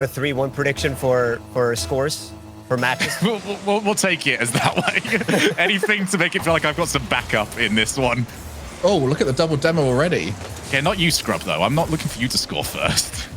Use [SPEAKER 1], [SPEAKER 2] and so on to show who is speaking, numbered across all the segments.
[SPEAKER 1] a 3-1 prediction for scores for matches.
[SPEAKER 2] we'll take it as that way. Anything to make it feel like I've got some backup in this one.
[SPEAKER 3] Oh, look at the double demo already.
[SPEAKER 2] Yeah, not you, Scrub, though. I'm not looking for you to score first.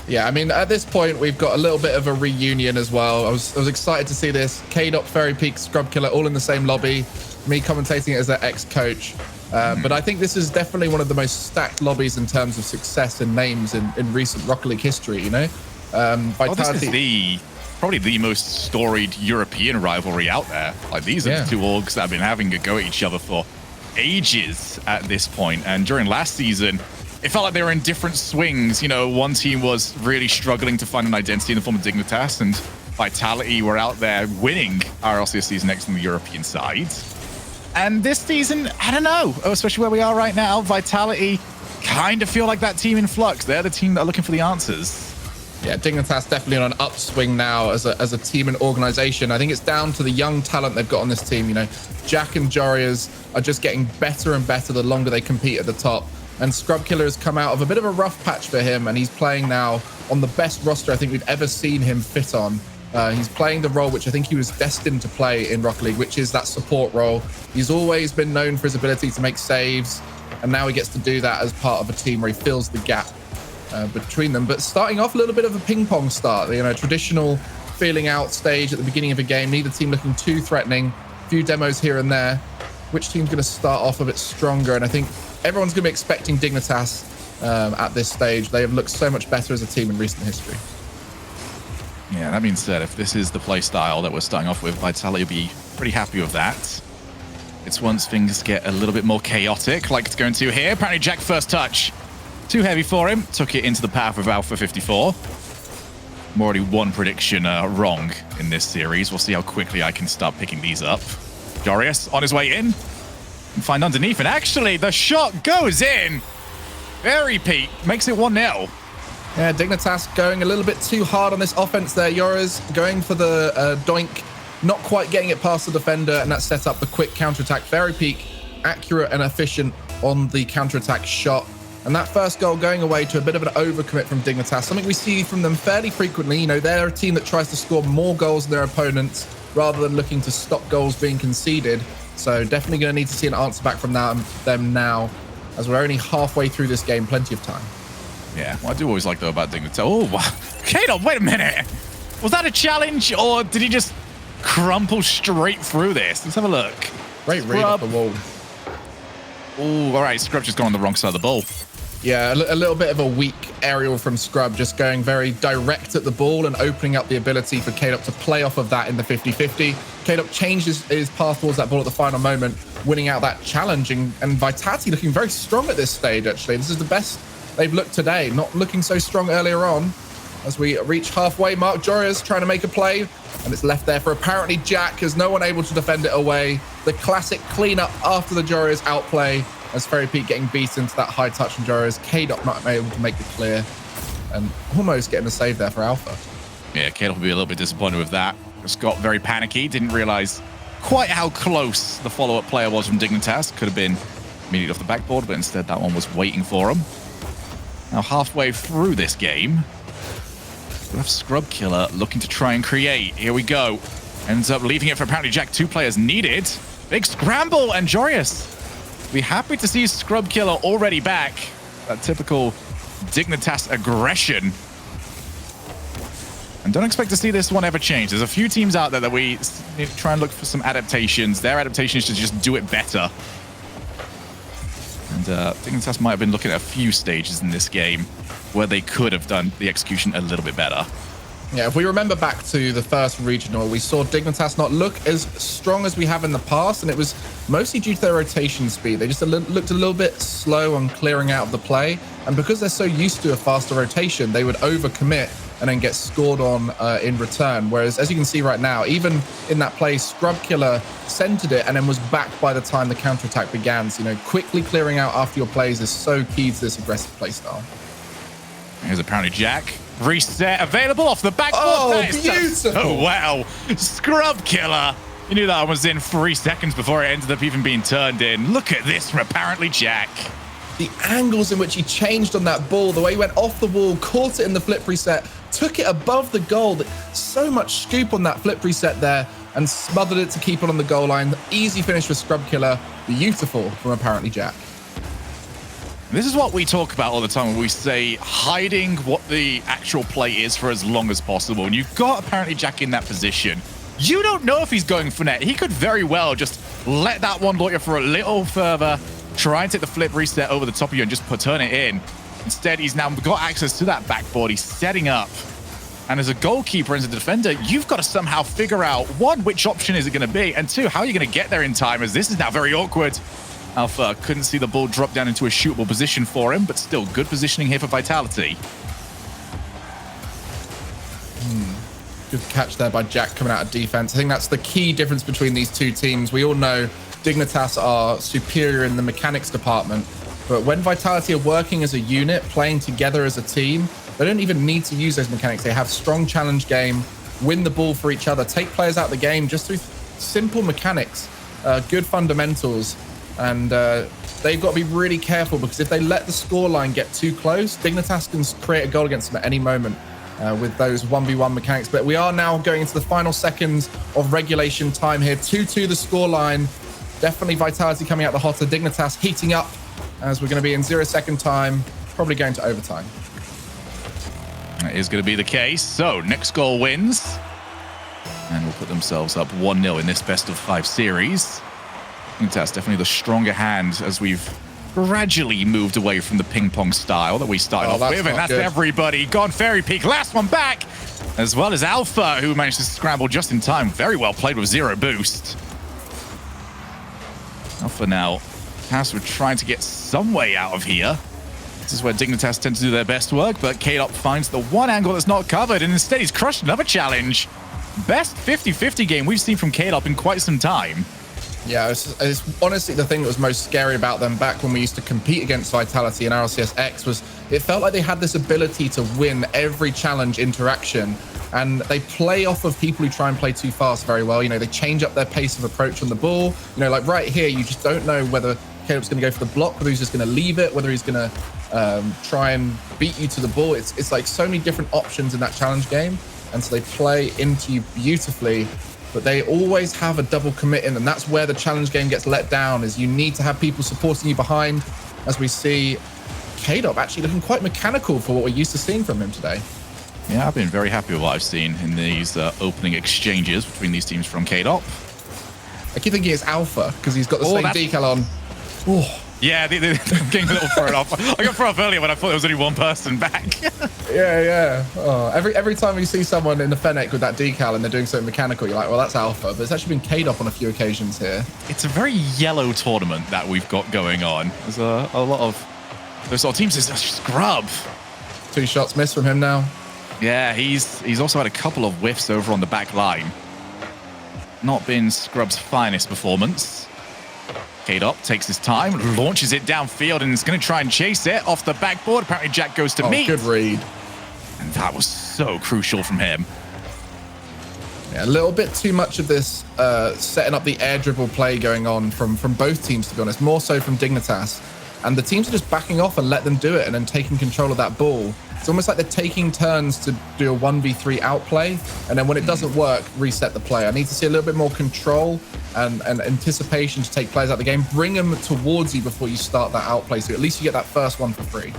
[SPEAKER 3] Yeah, I mean, at this point, we've got a little bit of a reunion as well. I was excited to see this. K-Dot, Fairy Peak, Scrub Killer, all in the same lobby. Me commentating it as their ex-coach. But I think this is definitely one of the most stacked lobbies in terms of success and names in recent Rocket League history, you know?
[SPEAKER 2] Vitality. This is probably the most storied European rivalry out there. Like, these are the two orgs that have been having a go at each other for ages at this point. And during last season, it felt like they were in different swings. You know, one team was really struggling to find an identity in the form of Dignitas, and Vitality were out there winning RLCS season next on the European side. And this season, I don't know, especially where we are right now, Vitality kind of feel like that team in flux. They're the team that are looking for the answers.
[SPEAKER 3] Yeah, Dignitas definitely on an upswing now as a team and organization. I think it's down to the young talent they've got on this team. You know, Jack and Jorias are just getting better and better the longer they compete at the top. And Scrub Killer has come out of a bit of a rough patch for him, and he's playing now on the best roster I think we've ever seen him fit on. He's playing the role which I think he was destined to play in Rocket League, which is that support role. He's always been known for his ability to make saves, and now he gets to do that as part of a team where he fills the gap between them. But starting off a little bit of a ping pong start, you know, traditional feeling out stage at the beginning of a game, neither team looking too threatening, a few demos here and there. Which team's going to start off a bit stronger? And I think everyone's going to be expecting Dignitas at this stage. They have looked so much better as a team in recent history.
[SPEAKER 2] Yeah, that being said, if this is the play style that we're starting off with, Vitality will be pretty happy with that. It's once things get a little bit more chaotic, like it's going to here. Apparently Jack first touch. Too heavy for him. Took it into the path of Alpha 54. I'm already one prediction wrong in this series. We'll see how quickly I can start picking these up. Jorias on his way in. And find underneath. And actually, the shot goes in. Fairy Peak makes it 1-0.
[SPEAKER 3] Yeah, Dignitas going a little bit too hard on this offense there. Jorias going for the doink. Not quite getting it past the defender. And that set up the quick counterattack. Fairy Peak accurate and efficient on the counterattack shot. And that first goal going away to a bit of an overcommit from Dignitas, something we see from them fairly frequently. You know, they're a team that tries to score more goals than their opponents rather than looking to stop goals being conceded. So definitely going to need to see an answer back from them now, as we're only halfway through this game, plenty of time.
[SPEAKER 2] Yeah, what I do always like, though, about Dignitas. Oh, Kato, wait a minute. Was that a challenge, or did he just crumple straight through this? Let's have a look.
[SPEAKER 3] Great read off the wall.
[SPEAKER 2] Oh, all right, Scrub just gone on the wrong side of the ball.
[SPEAKER 3] Yeah, a little bit of a weak aerial from Scrub, just going very direct at the ball and opening up the ability for K-Dop to play off of that in the 50-50. K-Dop changes his path towards that ball at the final moment, winning out that challenge. And Vitality looking very strong at this stage, actually. This is the best they've looked today, not looking so strong earlier on. As we reach halfway mark, Joria's trying to make a play, and it's left there for apparently Jack, as no one able to defend it away. The classic cleanup after the Joria's outplay, as Fairy Peak getting beaten to that high touch from Joria's. K-Dot not able to make the clear, and almost getting a save there for Alpha.
[SPEAKER 2] Yeah, K-Dot will be a little bit disappointed with that. Just got very panicky, didn't realize quite how close the follow-up player was from Dignitas. Could have been immediately off the backboard, but instead that one was waiting for him. Now halfway through this game, we have Scrub Killer looking to try and create. Here we go. Ends up leaving it for apparently Jack. 2 players needed. Big scramble, and Jorias. Be happy to see Scrub Killer already back. That typical Dignitas aggression. And don't expect to see this one ever change. There's a few teams out there that we need to try and look for some adaptations. Their adaptation is to just do it better. And Dignitas might have been looking at a few stages in this game where they could have done the execution a little bit better.
[SPEAKER 3] Yeah, if we remember back to the first regional, we saw Dignitas not look as strong as we have in the past, and it was mostly due to their rotation speed. They just looked a little bit slow on clearing out of the play, and because they're so used to a faster rotation, they would overcommit and then get scored on in return. Whereas, as you can see right now, even in that play, Scrub Killer centered it and then was back by the time the counterattack began. So, you know, quickly clearing out after your plays is so key to this aggressive play style.
[SPEAKER 2] Here's apparently Jack. Reset available off the backboard.
[SPEAKER 3] Oh, beautiful.
[SPEAKER 2] Oh, wow. Scrub Killer. You knew that one was in 3 seconds before it ended up even being turned in. Look at this from apparently Jack.
[SPEAKER 3] The angles in which he changed on that ball, the way he went off the wall, caught it in the flip reset, took it above the goal. So much scoop on that flip reset there and smothered it to keep it on the goal line. Easy finish with Scrub Killer. Beautiful from apparently Jack.
[SPEAKER 2] This is what we talk about all the time when we say hiding what the actual play is for as long as possible. And you've got apparently Jack in that position. You don't know if he's going for net. He could very well just let that one loiter for a little further, try and take the flip reset over the top of you and just turn it in. Instead, he's now got access to that backboard. He's setting up. And as a goalkeeper, as a defender, you've got to somehow figure out, one, which option is it going to be? And two, how are you going to get there in time, as this is now very awkward. Alpha couldn't see the ball drop down into a shootable position for him, but still good positioning here for Vitality.
[SPEAKER 3] Good catch there by Jack coming out of defense. I think that's the key difference between these two teams. We all know Dignitas are superior in the mechanics department, but when Vitality are working as a unit, playing together as a team, they don't even need to use those mechanics. They have strong challenge game, win the ball for each other, take players out of the game just through simple mechanics, good fundamentals. And they've got to be really careful, because if they let the scoreline get too close, Dignitas can create a goal against them at any moment with those 1v1 mechanics. But we are now going into the final seconds of regulation time here. 2-2 the scoreline. Definitely Vitality coming out the hotter. Dignitas heating up as we're going to be in 0-second time, probably going to overtime.
[SPEAKER 2] That is going to be the case. So next goal wins, and will put themselves up 1-0 in this best-of-5 series. I think that's definitely the stronger hand as we've gradually moved away from the ping-pong style that we started off with. And that's good. Everybody gone Fairy Peak. Last one back, as well as Alpha, who managed to scramble just in time. Very well played with 0 boost. Alpha now tasked with trying to get some way out of here. This is where Dignitas tend to do their best work, but K-Dop finds the one angle that's not covered, and instead he's crushed another challenge. Best 50-50 game we've seen from K-Dop in quite some time.
[SPEAKER 3] Yeah, it's honestly the thing that was most scary about them back when we used to compete against Vitality in RLCS X was it felt like they had this ability to win every challenge interaction, and they play off of people who try and play too fast very well. You know, they change up their pace of approach on the ball. You know, like right here, you just don't know whether Caleb's going to go for the block, whether he's just going to leave it, whether he's going to try and beat you to the ball. It's like so many different options in that challenge game, and so they play into you beautifully. But they always have a double commit in, and that's where the challenge game gets let down, is you need to have people supporting you behind, as we see K-Dop actually looking quite mechanical for what we're used to seeing from him today.
[SPEAKER 2] Yeah, I've been very happy with what I've seen in these opening exchanges between these teams from K-Dop.
[SPEAKER 3] I keep thinking it's Alpha, because he's got the same decal on. Oh.
[SPEAKER 2] Yeah, I'm getting a little thrown off. I got thrown off earlier when I thought there was only one person back.
[SPEAKER 3] Yeah. Oh, every time you see someone in the Fennec with that decal and they're doing something mechanical, you're like, well, that's Alpha. But it's actually been K-Dop on a few occasions here. It's
[SPEAKER 2] a very yellow tournament that we've got going on. There's a lot of those sort of teams. There's a Scrub.
[SPEAKER 3] 2 shots missed from him now.
[SPEAKER 2] Yeah, he's also had a couple of whiffs over on the back line. Not been Scrub's finest performance. K-Dop takes his time, launches it downfield, and is going to try and chase it off the backboard. Apparently, Jack goes to meet.
[SPEAKER 3] Good read.
[SPEAKER 2] And that was so crucial from him.
[SPEAKER 3] Yeah, a little bit too much of this setting up the air dribble play going on from both teams, to be honest, more so from Dignitas. And the teams are just backing off and let them do it and then taking control of that ball. It's almost like they're taking turns to do a 1v3 outplay, and then when it doesn't work, reset the play. I need to see a little bit more control and anticipation to take players out of the game. Bring them towards you before you start that outplay, so at least you get that first one for free.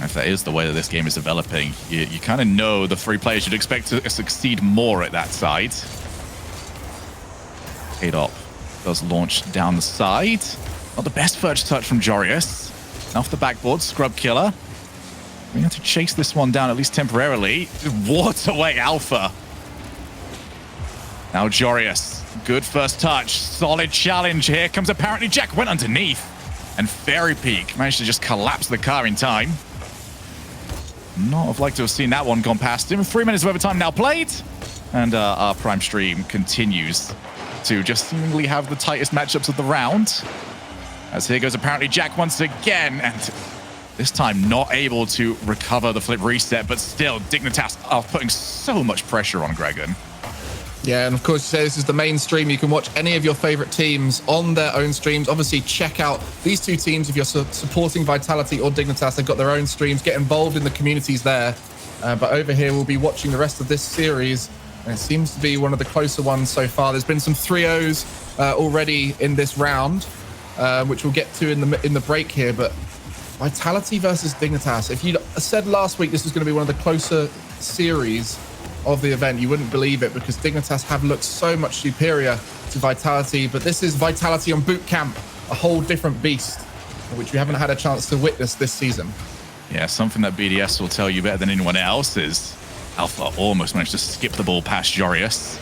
[SPEAKER 2] If that is the way that this game is developing, you kind of know the free players should expect to succeed more at that side. K-Dop does launch down the side. Not the best first touch from Jorius. Off the backboard, Scrub Killer. We have to chase this one down, at least temporarily. Just wards away Alpha. Now Jorius. Good first touch. Solid challenge. Here comes apparently Jack. Went underneath. And Fairy Peak managed to just collapse the car in time. Not have liked to have seen that one gone past him. 3 minutes of overtime now played. And our Prime stream continues to just seemingly have the tightest matchups of the round. As here goes apparently Jack once again, and this time not able to recover the flip reset, but still Dignitas are putting so much pressure on Gregan.
[SPEAKER 3] Yeah, and of course, this is the main stream. You can watch any of your favorite teams on their own streams. Obviously, check out these two teams if you're supporting Vitality or Dignitas. They've got their own streams. Get involved in the communities there. But over here, we'll be watching the rest of this series. And it seems to be one of the closer ones so far. There's been some 3-0s already in this round, which we'll get to in the break here. But Vitality versus Dignitas. If you said last week this was going to be one of the closer series of the event, you wouldn't believe it, because Dignitas have looked so much superior to Vitality. But this is Vitality on boot camp, a whole different beast, which we haven't had a chance to witness this season.
[SPEAKER 2] Yeah, something that BDS will tell you better than anyone else is Alpha almost managed to skip the ball past Jorius.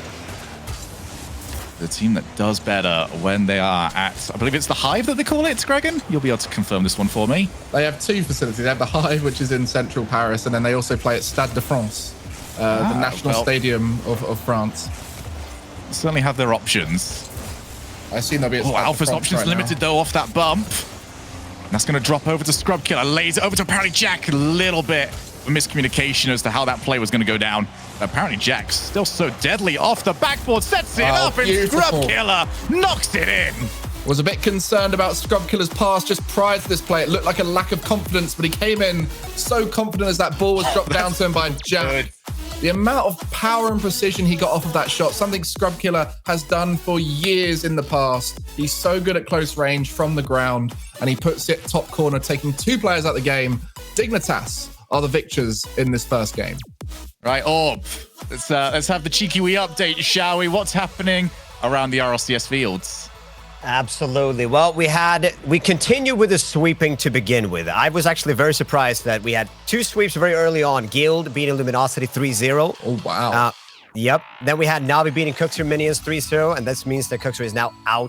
[SPEAKER 2] The team that does better when they are at, I believe it's the Hive that they call it, Gregan? You'll be able to confirm this one for me.
[SPEAKER 3] They have two facilities. They have the Hive, which is in central Paris, and then they also play at Stade de France, the national stadium of France.
[SPEAKER 2] Certainly have their options.
[SPEAKER 3] I assume they'll be at Stade de
[SPEAKER 2] Alpha's
[SPEAKER 3] France
[SPEAKER 2] options
[SPEAKER 3] right
[SPEAKER 2] limited
[SPEAKER 3] now.
[SPEAKER 2] though off that bump. And that's going to drop over to Scrub Killer. Lays it over to apparently Jack. A little bit of miscommunication as to how that play was going to go down. Apparently Jack's still so deadly off the backboard. Sets it up and
[SPEAKER 3] beautiful.
[SPEAKER 2] Scrub Killer knocks it in.
[SPEAKER 3] Was a bit concerned about Scrub Killer's pass just prior to this play. It looked like a lack of confidence, but he came in so confident as that ball was dropped down to him by Jack.
[SPEAKER 2] Good.
[SPEAKER 3] The amount of power and precision he got off of that shot, something Scrub Killer has done for years in the past. He's so good at close range from the ground, and he puts it top corner, taking 2 players out of the game. Dignitas are the victors in this first game.
[SPEAKER 2] Right, Orb, let's have the cheeky wee update, shall we? What's happening around the RLCS fields?
[SPEAKER 1] Absolutely. Well, we continued with the sweeping to begin with. I was actually very surprised that we had 2 sweeps very early on. Guild beating Luminosity 3-0.
[SPEAKER 3] Oh, wow.
[SPEAKER 1] Yep. Then we had Navi beating Cookser Minions 3-0, and this means that Cookser is now out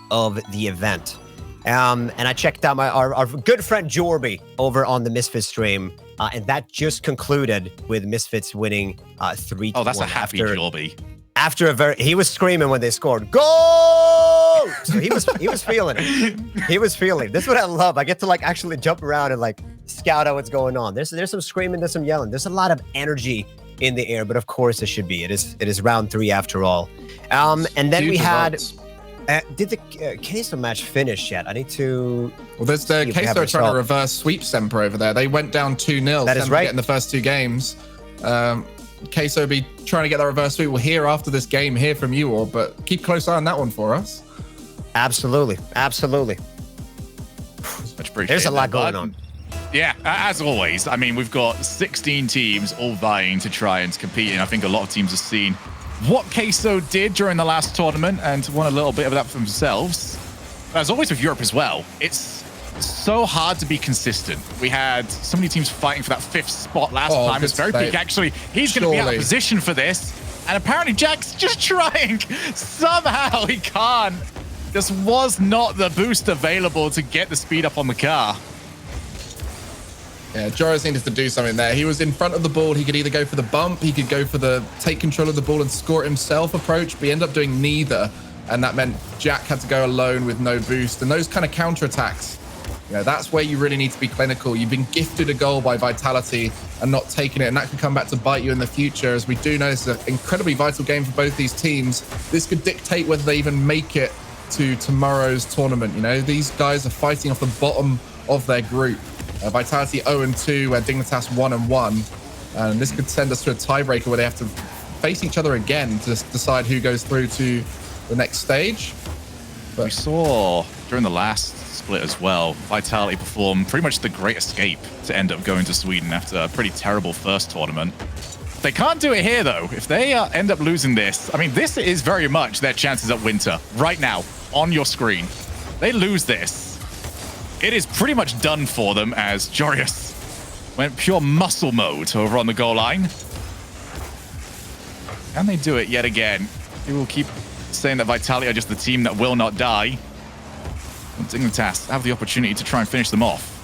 [SPEAKER 1] of the event. And I checked out our good friend Jorby over on the Misfits stream, and that just concluded with Misfits winning 3-1.
[SPEAKER 2] Oh, that's a happy Jorby.
[SPEAKER 1] After he was screaming when they scored, goal! So he was feeling it. He was feeling. This is what I love. I get to like actually jump around and like scout out what's going on. There's some screaming, there's some yelling. There's a lot of energy in the air, but of course it should be. It is round 3 after all. And then we had. Did the Queso match finish yet? I need to.
[SPEAKER 3] Well, there's the Queso trying to reverse sweep Semper over there. They went down 2-0.
[SPEAKER 1] That is right.
[SPEAKER 3] In the first 2 games. Queso be trying to get that reverse sweep. We'll hear after this game, hear from you all, but keep close eye on that one for us.
[SPEAKER 1] Absolutely. Absolutely.
[SPEAKER 2] Much appreciated.
[SPEAKER 1] There's a lot going on.
[SPEAKER 2] Yeah, as always. I mean, we've got 16 teams all vying to try and compete, and I think a lot of teams have seen what Queso did during the last tournament and won a little bit of that for themselves. As always with Europe as well, it's so hard to be consistent. We had so many teams fighting for that 5th spot last time. It's very big, actually. He's going to be out of position for this. And apparently Jack's just trying. Somehow he can't. This was not the boost available to get the speed up on the car.
[SPEAKER 3] Yeah, Joris needed to do something there. He was in front of the ball. He could either go for the bump, he could go for the take control of the ball and score it himself approach, but he ended up doing neither. And that meant Jack had to go alone with no boost. And those kind of counterattacks, that's where you really need to be clinical. You've been gifted a goal by Vitality and not taking it, and that could come back to bite you in the future. As we do know, it's an incredibly vital game for both these teams. This could dictate whether they even make it to tomorrow's tournament. These guys are fighting off the bottom of their group. Vitality 0-2, where Dignitas 1-1. And this could send us to a tiebreaker where they have to face each other again to decide who goes through to the next stage.
[SPEAKER 2] But we saw during the last split as well, Vitality perform pretty much the great escape to end up going to Sweden after a pretty terrible first tournament. They can't do it here, though. If they end up losing this, I mean, this is very much their chances at winter right now on your screen. They lose this. It is pretty much done for them as Jorius went pure muscle mode over on the goal line. Can they do it yet again? They will keep saying that Vitality are just the team that will not die. And Dignitas have the opportunity to try and finish them off.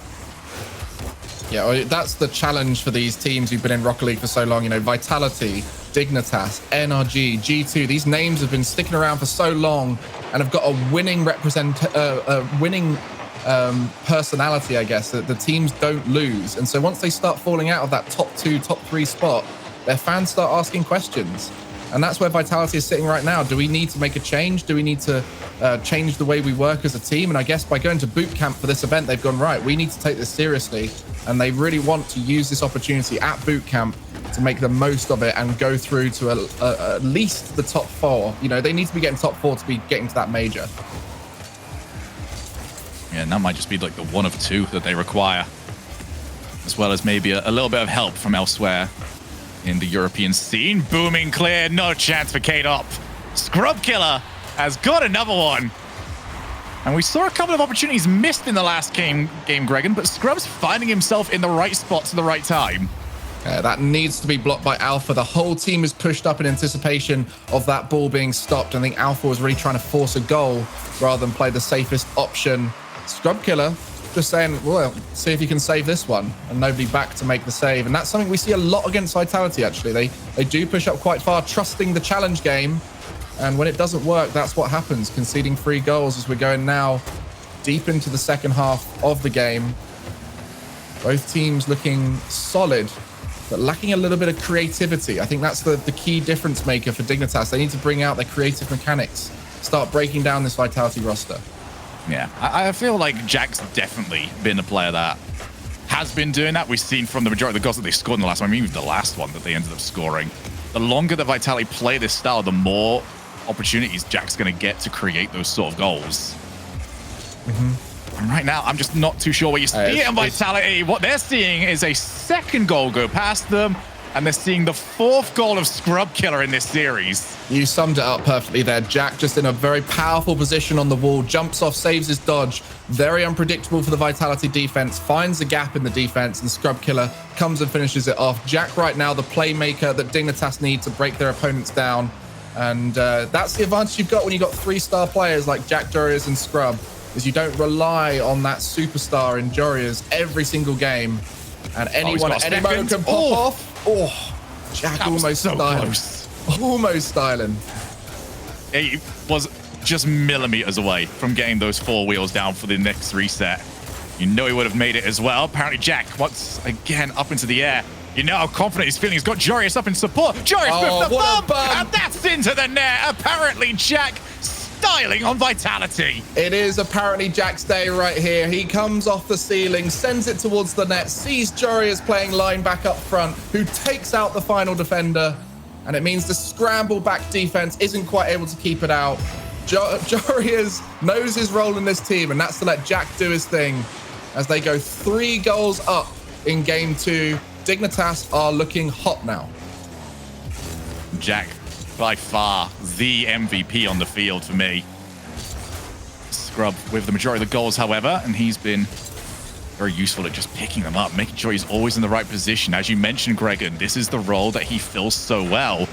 [SPEAKER 3] Yeah, that's the challenge for these teams who've been in Rocket League for so long. Vitality, Dignitas, NRG, G2. These names have been sticking around for so long and have got a winning personality, I guess, that the teams don't lose. And so once they start falling out of that top 2, top 3 spot, their fans start asking questions. And that's where Vitality is sitting right now. Do we need to make a change? Do we need to change the way we work as a team? And I guess by going to boot camp for this event, they've gone, right, we need to take this seriously. And they really want to use this opportunity at boot camp to make the most of it and go through to at least the top 4. You know, they need to be getting top 4 to be getting to that major.
[SPEAKER 2] Yeah, and that might just be like the 1 of 2 that they require, as well as maybe a little bit of help from elsewhere in the European scene. Booming clear, no chance for K-Dop. Scrub Killer has got another one. And we saw a couple of opportunities missed in the last game, Gregan, but Scrub's finding himself in the right spots at the right time.
[SPEAKER 3] That needs to be blocked by Alpha. The whole team is pushed up in anticipation of that ball being stopped. I think Alpha was really trying to force a goal rather than play the safest option. Scrub Killer just saying, well, see if you can save this one, and nobody back to make the save. And that's something we see a lot against Vitality, actually. They do push up quite far, trusting the challenge game. And when it doesn't work, that's what happens, conceding 3 goals as we're going now deep into the second half of the game. Both teams looking solid, but lacking a little bit of creativity. I think that's the key difference maker for Dignitas. They need to bring out their creative mechanics, start breaking down this Vitality roster.
[SPEAKER 2] Yeah, I feel like Jack's definitely been a player that has been doing that. We've seen from the majority of the goals that they scored in the last one, I mean, even the last one that they ended up scoring. The longer that Vitality play this style, the more opportunities Jack's going to get to create those sort of goals. And right now, I'm just not too sure what you see in Vitality. What they're seeing is a second goal go past them, and they're seeing the 4th goal of Scrub Killer in this series.
[SPEAKER 3] You summed it up perfectly there. Jack just in a very powerful position on the wall, jumps off, saves his dodge. Very unpredictable for the Vitality defense, finds a gap in the defense, and Scrub Killer comes and finishes it off. Jack right now, the playmaker that Dignitas need to break their opponents down. And that's the advantage you've got when you've got 3-star players like Jack, Jorias, and Scrub, is you don't rely on that superstar in Jorias every single game. And anyone at any moment can pop off. Oh, Jack almost so close. Almost styling.
[SPEAKER 2] He was just millimeters away from getting those 4 wheels down for the next reset. You know he would have made it as well. Apparently Jack, once again, up into the air. You know how confident he's feeling. He's got Jorias up in support. Jorias with the bump, and that's into the net. Apparently Jack styling on Vitality.
[SPEAKER 3] It is apparently Jack's day right here. He comes off the ceiling, sends it towards the net, sees Jorias playing line back up front, who takes out the final defender. And it means the scramble back defense isn't quite able to keep it out. Jorias knows his role in this team, and that's to let Jack do his thing as they go 3 goals up in game 2. Dignitas are looking hot now.
[SPEAKER 2] Jack, by far the MVP on the field for me. Scrub with the majority of the goals, however, and he's been very useful at just picking them up, making sure he's always in the right position. As you mentioned, Gregan, this is the role that he fills so well.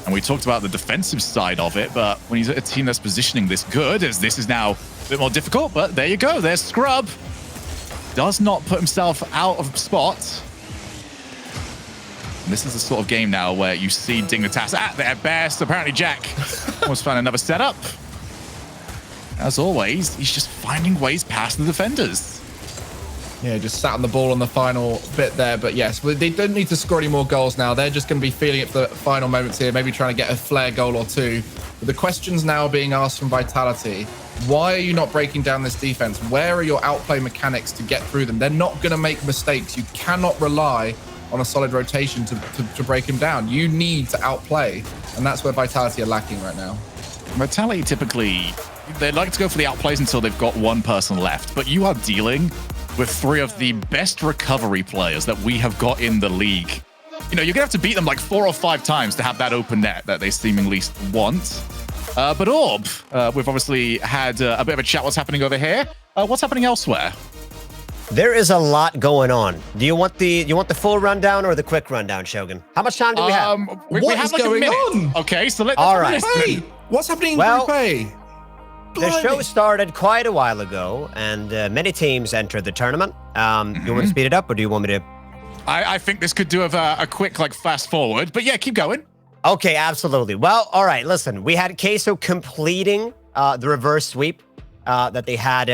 [SPEAKER 2] And we talked about the defensive side of it, but when he's at a team that's positioning this good, as this is now a bit more difficult, but there you go. There's Scrub. Does not put himself out of spot. And this is the sort of game now where you see Dignitas at their best. Apparently Jack almost found another setup. As always, he's just finding ways past the defenders.
[SPEAKER 3] Yeah, just sat on the ball on the final bit there. But yes, they don't need to score any more goals now. They're just going to be feeling it for the final moments here, maybe trying to get a flare goal or 2. But the questions now are being asked from Vitality. Why are you not breaking down this defense? Where are your outplay mechanics to get through them? They're not going to make mistakes. You cannot rely on a solid rotation to break him down. You need to outplay. And that's where Vitality are lacking right now.
[SPEAKER 2] Vitality typically, they like to go for the outplays until they've got 1 person left. But you are dealing with 3 of the best recovery players that we have got in the league. You know, you're gonna have to beat them like 4 or 5 times to have that open net that they seemingly want. But Orb, we've obviously had a bit of a chat what's happening over here. What's happening elsewhere?
[SPEAKER 1] There is a lot going on. Do you want the full rundown or the quick rundown, Shogun? How much time do we have?
[SPEAKER 3] We have like
[SPEAKER 2] going
[SPEAKER 3] on?
[SPEAKER 2] Okay, so let's
[SPEAKER 1] all right.
[SPEAKER 3] Hey, what's happening in Group A?
[SPEAKER 1] The show started quite a while ago, and many teams entered the tournament. You want me to speed it up, or do you want me to?
[SPEAKER 2] I think this could do a quick, like, fast forward. But yeah, keep going.
[SPEAKER 1] Okay, absolutely. Well, all right. Listen, we had Queso completing the reverse sweep that they had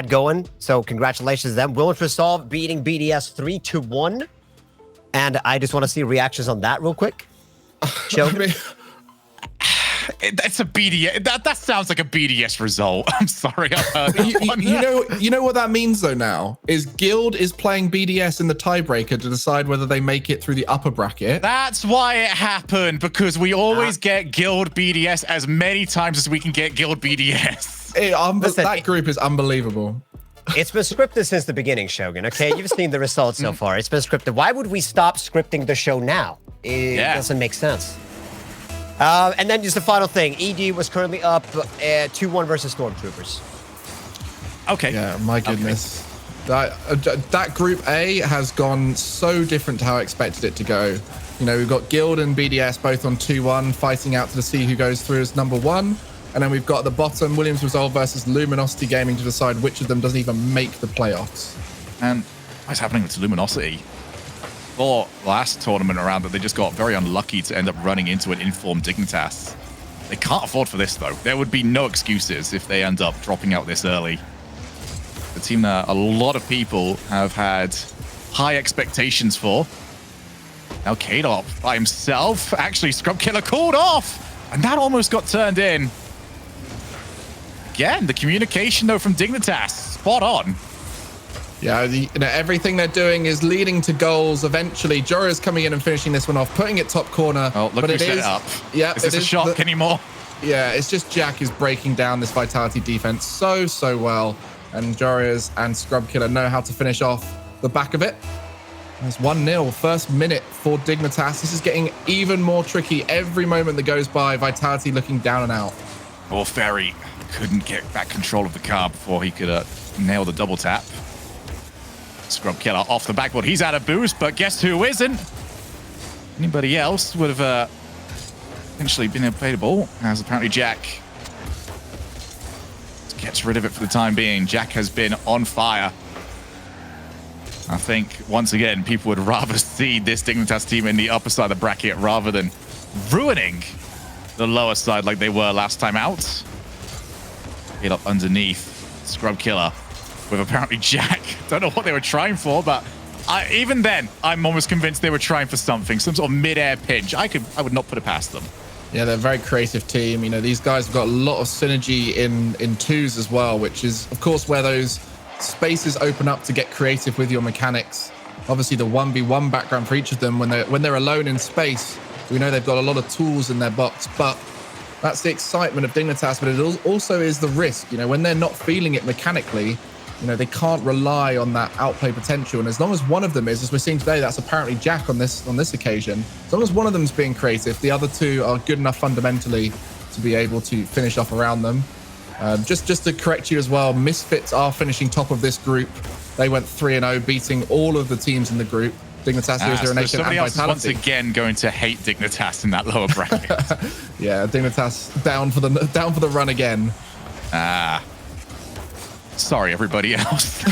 [SPEAKER 1] going. So congratulations to them. Willing to Resolve beating BDS 3-1. And I just want to see reactions on that real quick. Shogun?
[SPEAKER 3] I mean,
[SPEAKER 2] That's a BDS. That sounds like a BDS result. I'm sorry. I heard that
[SPEAKER 3] you know what that means though now is Guild is playing BDS in the tiebreaker to decide whether they make it through the upper bracket.
[SPEAKER 2] That's why it happened, because we always get Guild BDS as many times as we can get Guild BDS.
[SPEAKER 3] That group is unbelievable.
[SPEAKER 1] It's been scripted since the beginning, Shogun. Okay, you've seen the results so far. It's been scripted. Why would we stop scripting the show now? It doesn't make sense. And then just the final thing. ED was currently up 2-1 versus Stormtroopers.
[SPEAKER 2] Okay.
[SPEAKER 3] Yeah, my goodness. That Group A has gone so different to how I expected it to go. You know, we've got Guild and BDS both on 2-1, fighting out to see who goes through as number 1. And then we've got at the bottom, Williams Resolve versus Luminosity Gaming to decide which of them doesn't even make the playoffs.
[SPEAKER 2] And what's happening with Luminosity? For last tournament around that, they just got very unlucky to end up running into an informed Dignitas. They can't afford for this, though. There would be no excuses if they end up dropping out this early. The team that a lot of people have had high expectations for. Now K-Dop by himself. Actually, Scrub Killer called off, and that almost got turned in. Again, the communication, though, from Dignitas, spot on.
[SPEAKER 3] Yeah, everything they're doing is leading to goals. Eventually, Jorah's coming in and finishing this one off, putting it top corner.
[SPEAKER 2] Oh, look who set it up.
[SPEAKER 3] Yeah,
[SPEAKER 2] is this a shock anymore?
[SPEAKER 3] Yeah, it's just Jack is breaking down this Vitality defense so well. And Jorah's and Scrub Killer know how to finish off the back of it. There's 1-0, first minute for Dignitas. This is getting even more tricky every moment that goes by. Vitality looking down and out.
[SPEAKER 2] Poor Ferry couldn't get back control of the car before he could nail the double tap. Scrub Killer off the backboard. He's out of boost, but guess who isn't? Anybody else would have potentially been available, as apparently Jack gets rid of it for the time being. Jack has been on fire. I think, once again, people would rather see this Dignitas team in the upper side of the bracket rather than ruining the lower side like they were last time out. Get up underneath. Scrub Killer with apparently Jack. Don't know what they were trying for, but even then, I'm almost convinced they were trying for something, some sort of mid-air pinch. I would not put it past them.
[SPEAKER 3] Yeah, they're a very creative team. You know, these guys have got a lot of synergy in twos as well, which is, of course, where those spaces open up to get creative with your mechanics. Obviously, the 1v1 background for each of them, when they're alone in space, we know they've got a lot of tools in their box, but that's the excitement of Dignitas, but it also is the risk. You know, when they're not feeling it mechanically, you know, they can't rely on that outplay potential. And as long as one of them is, as we're seeing today, that's apparently Jack on this occasion. As long as one of them's being creative, the other two are good enough fundamentally to be able to finish off around them. Just to correct you as well, Misfits are finishing top of this group. They went 3-0, beating all of the teams in the group. Dignitas, Zero Nation, and
[SPEAKER 2] else
[SPEAKER 3] Vitality.
[SPEAKER 2] Is once again going to hate Dignitas in that lower bracket.
[SPEAKER 3] Yeah, Dignitas down for the run again.
[SPEAKER 2] Sorry, everybody else.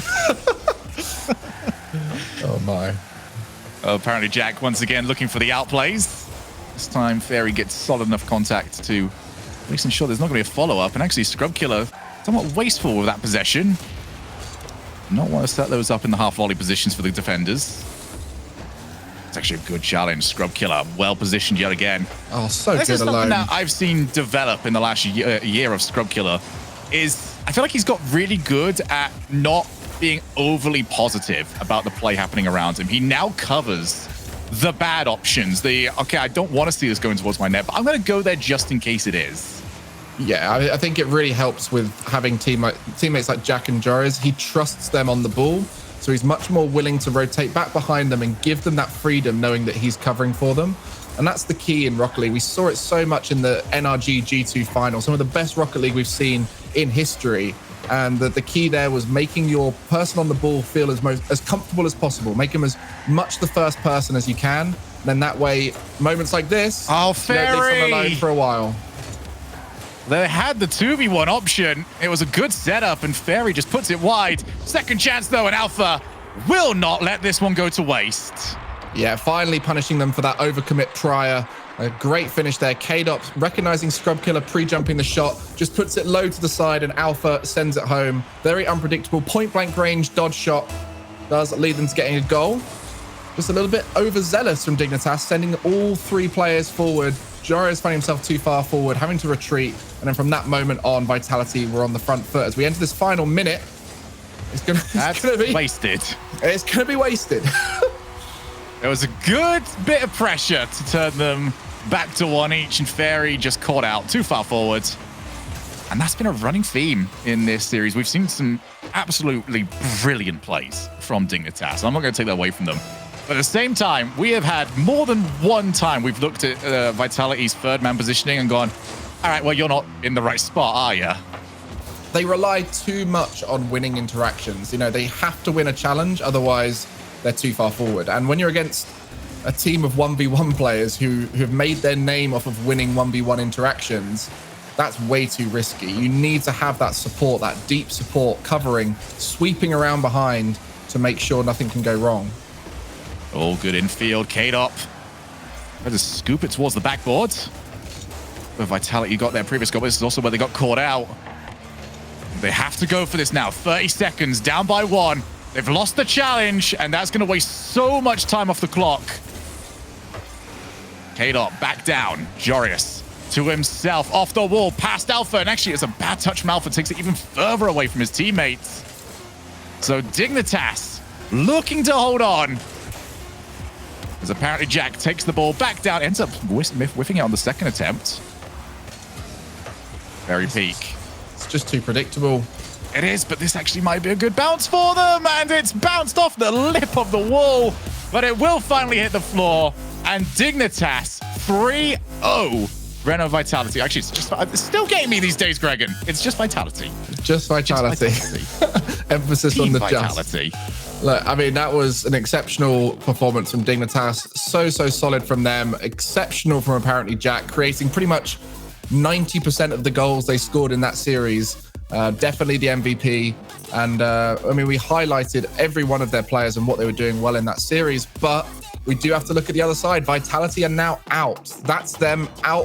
[SPEAKER 3] Oh my.
[SPEAKER 2] Apparently Jack once again looking for the outplays. This time Fairy gets solid enough contact to at least ensure there's not going to be a follow-up. And actually Scrub Killer somewhat wasteful with that possession. Not want to set those up in the half volley positions for the defenders. It's actually a good challenge. Scrub Killer well positioned yet again.
[SPEAKER 3] Oh, so
[SPEAKER 2] this
[SPEAKER 3] good
[SPEAKER 2] is something
[SPEAKER 3] alone.
[SPEAKER 2] that I've seen develop in the last year of Scrub Killer. Is I feel like he's got really good at not being overly positive about the play happening around him. He now covers the bad options. Okay, I don't want to see this going towards my net, but I'm going to go there just in case it is.
[SPEAKER 3] Yeah, I think it really helps with having teammates like Jack and Joris. He trusts them on the ball, so he's much more willing to rotate back behind them and give them that freedom, knowing that he's covering for them. And that's the key in Rocket League. We saw it so much in the NRG G2 final, some of the best Rocket League we've seen in history. And the key there was making your person on the ball feel as comfortable as possible. Make him as much the first person as you can. And then that way, moments like this,
[SPEAKER 2] Fairy!
[SPEAKER 3] Leave them alone for a while.
[SPEAKER 2] They had the 2v1 option. It was a good setup, and Fairy just puts it wide. Second chance, though, and Alpha will not let this one go to waste.
[SPEAKER 3] Yeah, finally punishing them for that overcommit prior. A great finish there. K-Dop recognizing Scrub Killer pre-jumping the shot, just puts it low to the side, and Alpha sends it home. Very unpredictable point-blank range dodge shot does lead them to getting a goal. just a little bit overzealous from Dignitas, sending all 3 players forward. Jarius finding himself too far forward, having to retreat. And then from that moment on, Vitality were on the front foot. As we enter this final minute, it's gonna be
[SPEAKER 2] wasted.
[SPEAKER 3] It's gonna be wasted.
[SPEAKER 2] There was a good bit of pressure to turn them back to 1 each, and Fairy just caught out too far forward. And that's been a running theme in this series. We've seen some absolutely brilliant plays from Dignitas. I'm not going to take that away from them. But at the same time, we have had more than one time we've looked at Vitality's 3rd man positioning and gone, all right, well, you're not in the right spot, are you?
[SPEAKER 3] They rely too much on winning interactions. You know, they have to win a challenge, otherwise they're too far forward. And when you're against a team of 1v1 players who have made their name off of winning 1v1 interactions, that's way too risky. You need to have that support, that deep support, covering, sweeping around behind to make sure nothing can go wrong.
[SPEAKER 2] All good infield. K-Dop. Tries to scoop it towards the backboard. But Vitality got their previous goal. This is also where they got caught out. They have to go for this now. 30 seconds, down by 1. They've lost the challenge, and that's going to waste so much time off the clock. K-Dop back down. Jarius to himself, off the wall, past Alpha. And actually, it's a bad touch from Alpha. Takes it even further away from his teammates. So Dignitas looking to hold on. As apparently Jack takes the ball back down, ends up whiffing it on the 2nd attempt. Very peak.
[SPEAKER 3] It's just too predictable.
[SPEAKER 2] It is, but this actually might be a good bounce for them, and it's bounced off the lip of the wall, but it will finally hit the floor, and Dignitas 3-0. Reno Vitality. Actually, it's still getting me these days, Gregan. It's just Vitality.
[SPEAKER 3] Just Vitality. Emphasis
[SPEAKER 2] Team
[SPEAKER 3] on the
[SPEAKER 2] Vitality.
[SPEAKER 3] just. Look, I mean, that was an exceptional performance from Dignitas. So solid from them. Exceptional from apparently Jack, creating pretty much 90% of the goals they scored in that series. Definitely the MVP. And I mean, we highlighted every one of their players and what they were doing well in that series, but we do have to look at the other side. Vitality are now out. That's them out